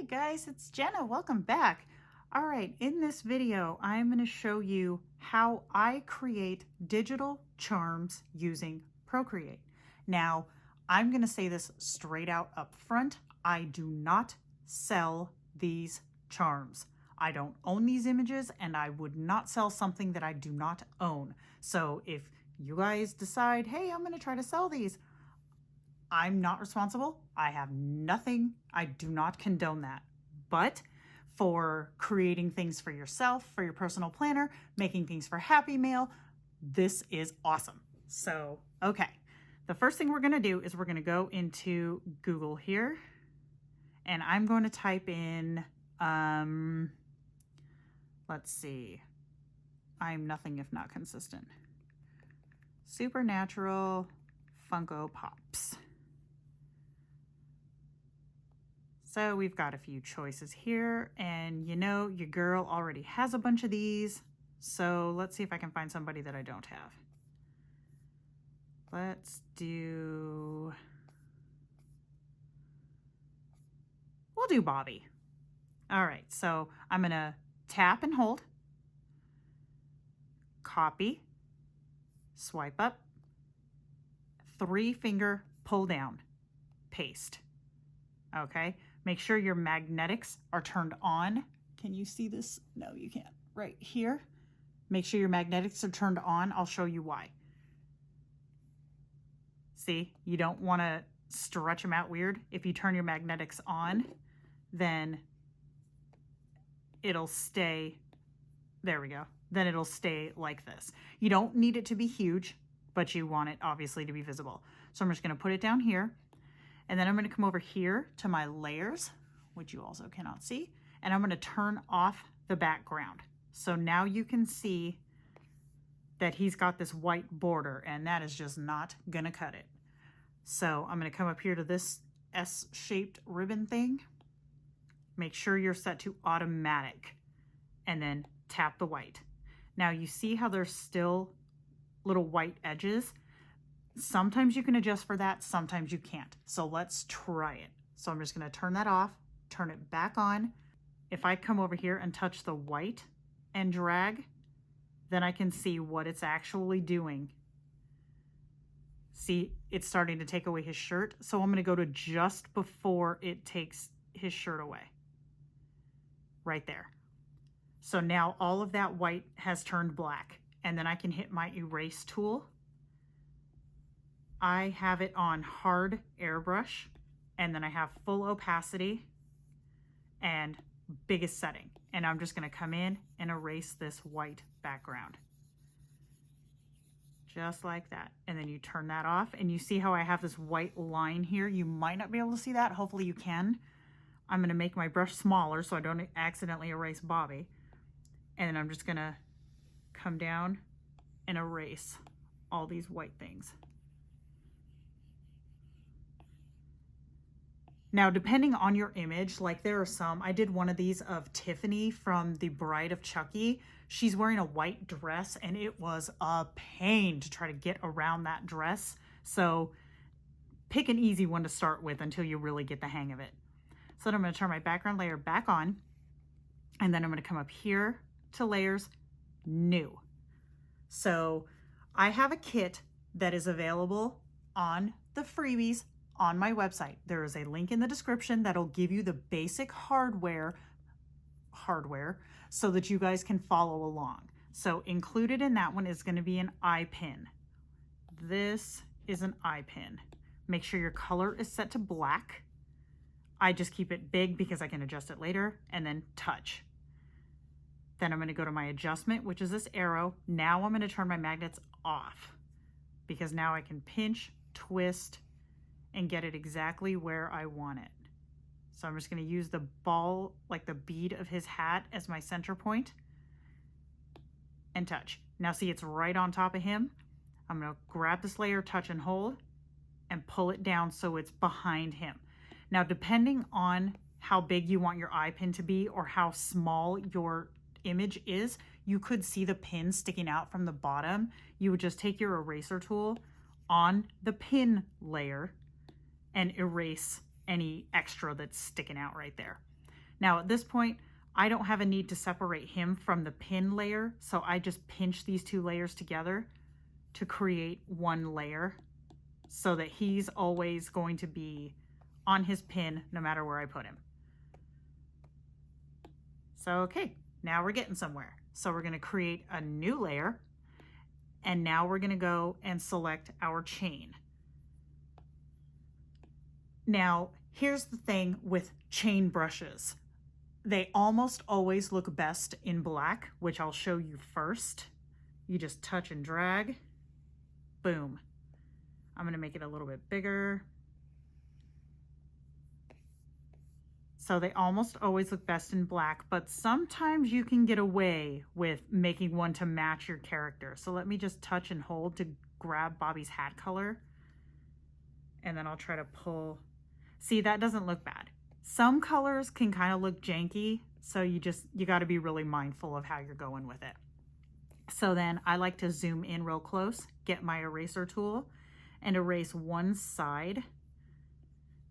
Hey guys, it's Jenna. Welcome back. All right, in this video, I'm going to show you how I create digital charms using Procreate. Now, I'm going to say this straight out up front. I do not sell these charms. I don't own these images, and I would not sell something that I do not own. So if you guys decide, hey, I'm going to try to sell these, I'm not responsible. I have nothing. I do not condone that. But for creating things for yourself, for your personal planner, making things for Happy Mail, this is awesome. So, okay. The first thing we're going to do is we're going to go into Google here, and I'm going to type in, let's see, I'm nothing if not consistent. Supernatural Funko Pops. So we've got a few choices here, and you know, your girl already has a bunch of these. So let's see if I can find somebody that I don't have. Let's do, we'll do Bobby. All right, so I'm gonna tap and hold, copy, swipe up, 3-finger pull down, paste. Okay, make sure your magnetics are turned on. Can you see this? No, you can't. Right here. Make sure your magnetics are turned on. I'll show you why. See, you don't want to stretch them out weird. If you turn your magnetics on, then it'll stay, there we go. Then it'll stay like this. You don't need it to be huge, but you want it obviously to be visible. So I'm just going to put it down here. And then I'm going to come over here to my layers, which you also cannot see, and I'm going to turn off the background. So now you can see that he's got this white border, and that is just not going to cut it. So I'm going to come up here to this S-shaped ribbon thing. Make sure you're set to automatic, and then tap the white. Now you see how there's still little white edges? Sometimes you can adjust for that, sometimes you can't. So let's try it. So I'm just going to turn that off, turn it back on. If I come over here and touch the white and drag, then I can see what it's actually doing. See, it's starting to take away his shirt. So I'm going to go to just before it takes his shirt away. Right there. So now all of that white has turned black. And then I can hit my erase tool. I have it on hard airbrush, and then I have full opacity and biggest setting. And I'm just going to come in and erase this white background. Just like that. And then you turn that off, and you see how I have this white line here. You might not be able to see that. Hopefully you can. I'm going to make my brush smaller so I don't accidentally erase Bobby. And then I'm just going to come down and erase all these white things. Now, depending on your image, like there are some, I did one of these of Tiffany from The Bride of Chucky. She's wearing a white dress, and it was a pain to try to get around that dress. So pick an easy one to start with until you really get the hang of it. So then I'm going to turn my background layer back on, and then I'm going to come up here to layers, new. So I have a kit that is available on the freebies on my website. There is a link in the description that'll give you the basic hardware so that you guys can follow along. So included in that one is going to be an eye pin. This is an eye pin. Make sure your color is set to black. I just keep it big because I can adjust it later, and then touch. Then I'm going to go to my adjustment, which is this arrow. Now I'm going to turn my magnets off because now I can pinch, twist, and get it exactly where I want it. So I'm just going to use the ball, like the bead of his hat, as my center point and touch. Now see, it's right on top of him. I'm going to grab this layer, touch and hold, and pull it down so it's behind him. Now, depending on how big you want your eye pin to be or how small your image is, you could see the pin sticking out from the bottom. You would just take your eraser tool on the pin layer and erase any extra that's sticking out right there. Now at this point, I don't have a need to separate him from the pin layer, so I just pinch these two layers together to create one layer so that he's always going to be on his pin no matter where I put him. So, okay, now we're getting somewhere. So we're going to create a new layer, and now we're going to go and select our chain. Now, here's the thing with chain brushes. They almost always look best in black, which I'll show you first. You just touch and drag. Boom. I'm going to make it a little bit bigger. So they almost always look best in black, but sometimes you can get away with making one to match your character. So let me just touch and hold to grab Bobby's hat color. And then I'll try to pull. See, that doesn't look bad. Some colors can kind of look janky, so you got to be really mindful of how you're going with it. So then I like to zoom in real close, get my eraser tool, and erase one side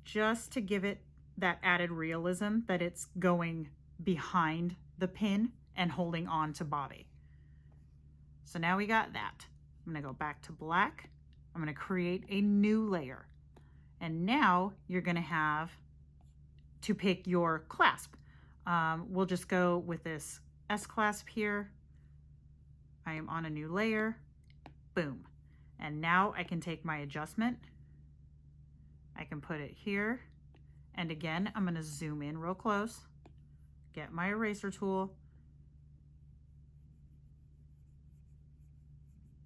just to give it that added realism that it's going behind the pin and holding on to Bobby. So now we got that. I'm going to go back to black. I'm going to create a new layer. And now you're going to have to pick your clasp. We'll just go with this S clasp here. I am on a new layer. Boom. And now I can take my adjustment. I can put it here. And again, I'm going to zoom in real close, get my eraser tool,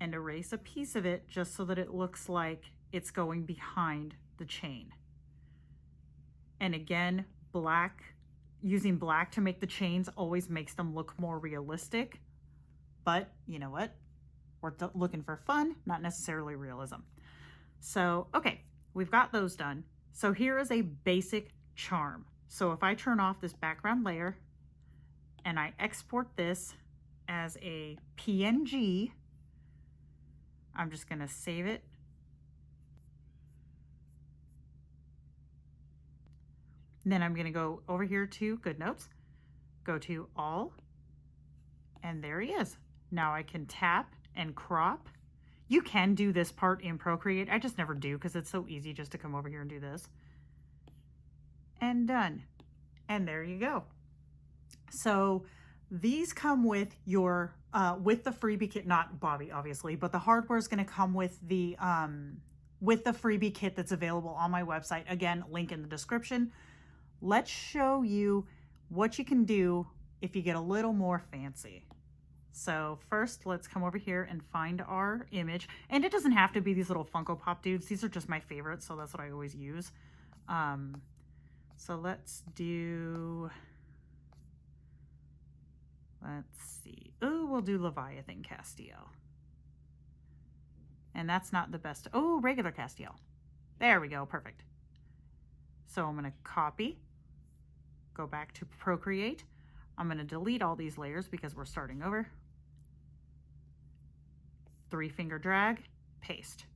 and erase a piece of it just so that it looks like it's going behind the chain. And again, using black to make the chains always makes them look more realistic. But you know what? We're looking for fun, not necessarily realism. So, okay, we've got those done. So here is a basic charm. So if I turn off this background layer and I export this as a PNG, I'm just going to save it. Then I'm going to go over here to GoodNotes, go to All, and there he is. Now I can tap and crop. You can do this part in Procreate. I just never do because it's so easy just to come over here and do this. And done. And there you go. So these come with your with the freebie kit, not Bobby obviously, but the hardware is going to come with the freebie kit that's available on my website. Again, link in the description. Let's show you what you can do if you get a little more fancy. So first, let's come over here and find our image. And it doesn't have to be these little Funko Pop dudes. These are just my favorites, so that's what I always use. So let's do, let's see. Oh, we'll do Leviathan Castiel. And that's not the best. Oh, regular Castiel. There we go, perfect. So I'm going to copy, go back to Procreate. I'm going to delete all these layers because we're starting over. 3-finger drag, paste.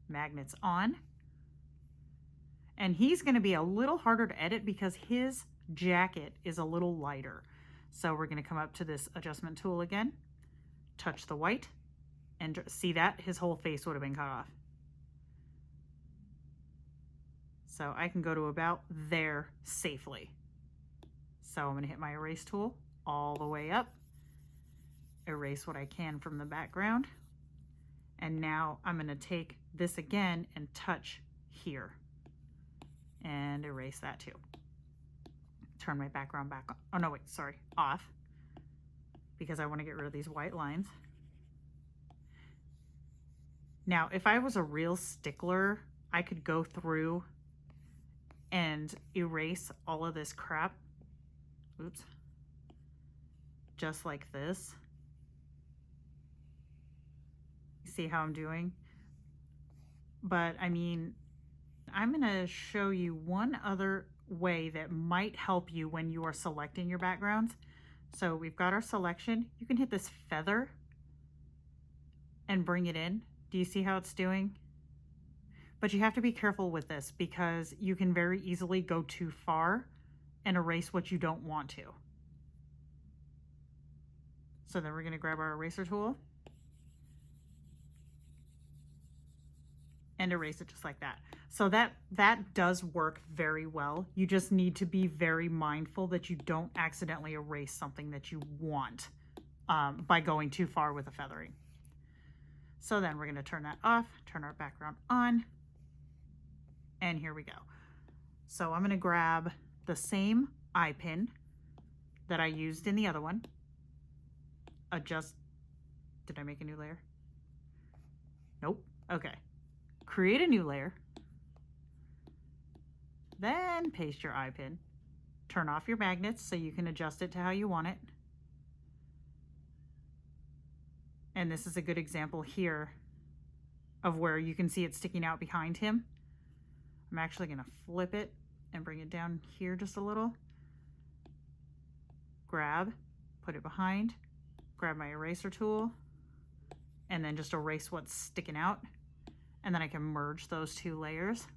Magnets on. And he's going to be a little harder to edit because his jacket is a little lighter. So we're going to come up to this adjustment tool again, touch the white, and see that his whole face would have been cut off. So I can go to about there safely. So I'm going to hit my erase tool all the way up, erase what I can from the background. And now I'm going to take this again and touch here and erase that too. Turn my background back on. Oh no, wait, sorry, off, because I want to get rid of these white lines. Now, if I was a real stickler, I could go through and erase all of this crap. Oops. Just like this. You see how I'm doing? But I mean, I'm going to show you one other way that might help you when you are selecting your backgrounds. So we've got our selection. You can hit this feather and bring it in. Do you see how it's doing? But you have to be careful with this because you can very easily go too far and erase what you don't want to. So then we're going to grab our eraser tool and erase it just like that. So that does work very well. You just need to be very mindful that you don't accidentally erase something that you want by going too far with the feathering. So then we're going to turn that off, turn our background on, and here we go. So I'm going to grab the same eye pin that I used in the other one. Did I make a new layer? Nope. Okay. Create a new layer. Then paste your eye pin. Turn off your magnets so you can adjust it to how you want it. And this is a good example here of where you can see it sticking out behind him. I'm actually going to flip it and bring it down here just a little. Grab, put it behind, grab my eraser tool, and then just erase what's sticking out. And then I can merge those two layers.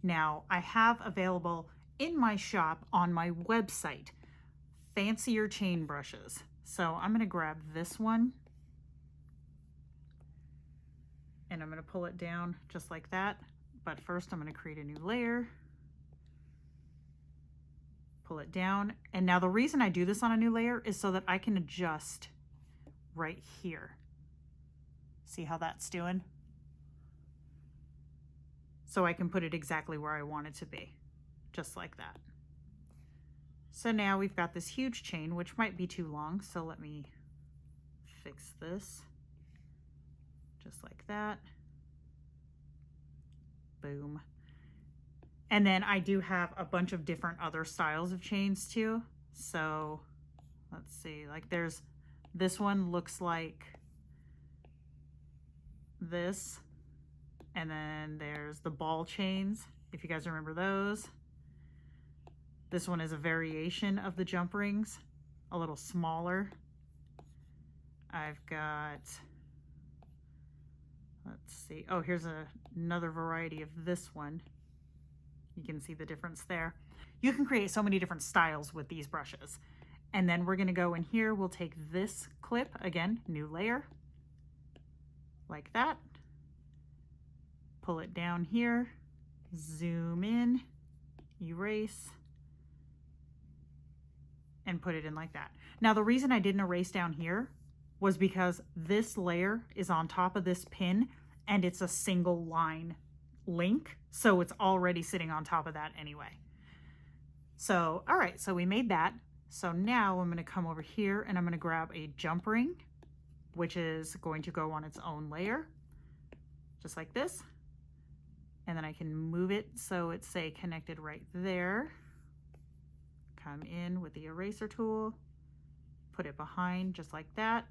Now I have available in my shop on my website fancier chain brushes. So I'm going to grab this one and I'm going to pull it down just like that. But first I'm going to create a new layer, pull it down. And now the reason I do this on a new layer is so that I can adjust right here. See how that's doing? So I can put it exactly where I want it to be, just like that. So now we've got this huge chain, which might be too long. So let me fix this, just like that. Boom. And then I do have a bunch of different other styles of chains too. So let's see, like there's this one looks like this. And then there's the ball chains, if you guys remember those. This one is a variation of the jump rings, a little smaller. I've got, let's see, oh, here's another variety of this one. You can see the difference there. You can create so many different styles with these brushes. And then we're gonna go in here, we'll take this clip, again, new layer, like that. Pull it down here, zoom in, erase, and put it in like that. Now the reason I didn't erase down here was because this layer is on top of this pin and it's a single line link, so it's already sitting on top of that anyway. So, all right, so we made that. So now I'm gonna come over here and I'm gonna grab a jump ring, which is going to go on its own layer, just like this. And then I can move it so it's, say, connected right there. Come in with the eraser tool, put it behind just like that.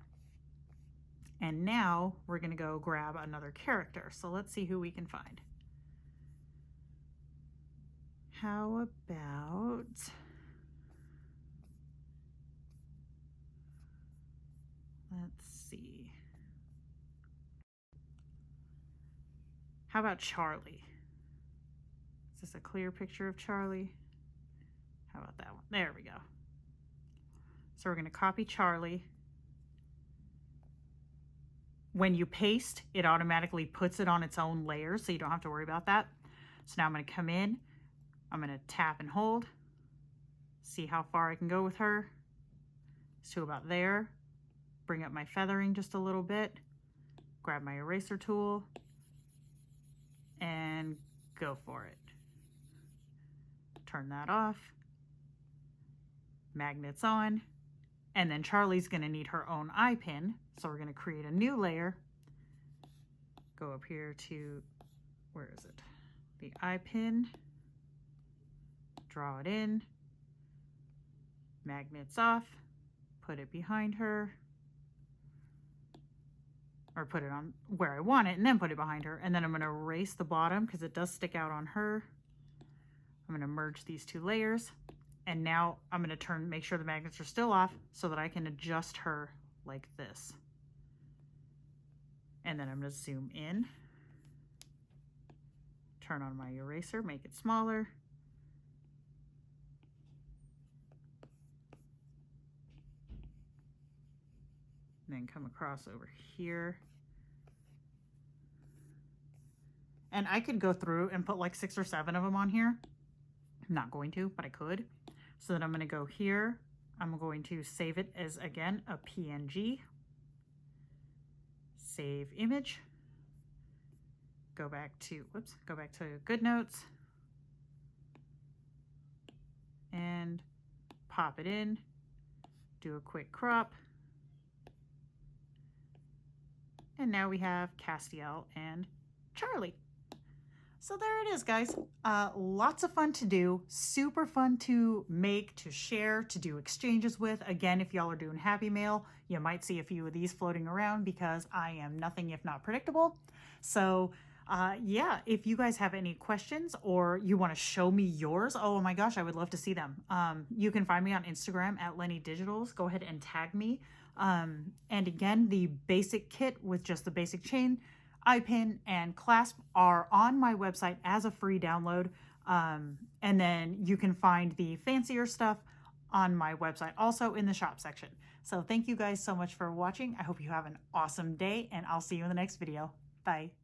And now we're gonna go grab another character. So let's see who we can find. How about, let's see. How about Charlie? Is this a clear picture of Charlie? How about that one? There we go. So we're going to copy Charlie. When you paste, it automatically puts it on its own layer, so you don't have to worry about that. So now I'm going to come in. I'm going to tap and hold. See how far I can go with her. It's to about there. Bring up my feathering just a little bit. Grab my eraser tool. And go for it. Turn that off. Magnets on. And then Charlie's going to need her own eye pin. So we're going to create a new layer. Go up here to, where is it? The eye pin. Draw it in. Magnets off. Put it behind her. Or put it on where I want it and then put it behind her. And then I'm going to erase the bottom because it does stick out on her. I'm going to merge these two layers. And now I'm going to make sure the magnets are still off so that I can adjust her like this. And then I'm going to zoom in. Turn on my eraser, make it smaller. and then come across over here. And I could go through and put like 6 or 7 of them on here. I'm not going to, but I could. So then I'm going to go here. I'm going to save it as, again, a PNG. Save image. Go back to, whoops, go back to GoodNotes. And pop it in. Do a quick crop. And now we have Castiel and Charlie. So there it is, guys. Lots of fun to do, super fun to make, to share, to do exchanges with. Again, if y'all are doing Happy Mail, you might see a few of these floating around because I am nothing if not predictable. So yeah, if you guys have any questions or you want to show me yours, oh my gosh, I would love to see them. You can find me on Instagram at Lenny Digitals. Go ahead and tag me. And again, the basic kit with just the basic chain, eye pin, and clasp are on my website as a free download. And then you can find the fancier stuff on my website, also in the shop section. So thank you guys so much for watching. I hope you have an awesome day, and I'll see you in the next video. Bye.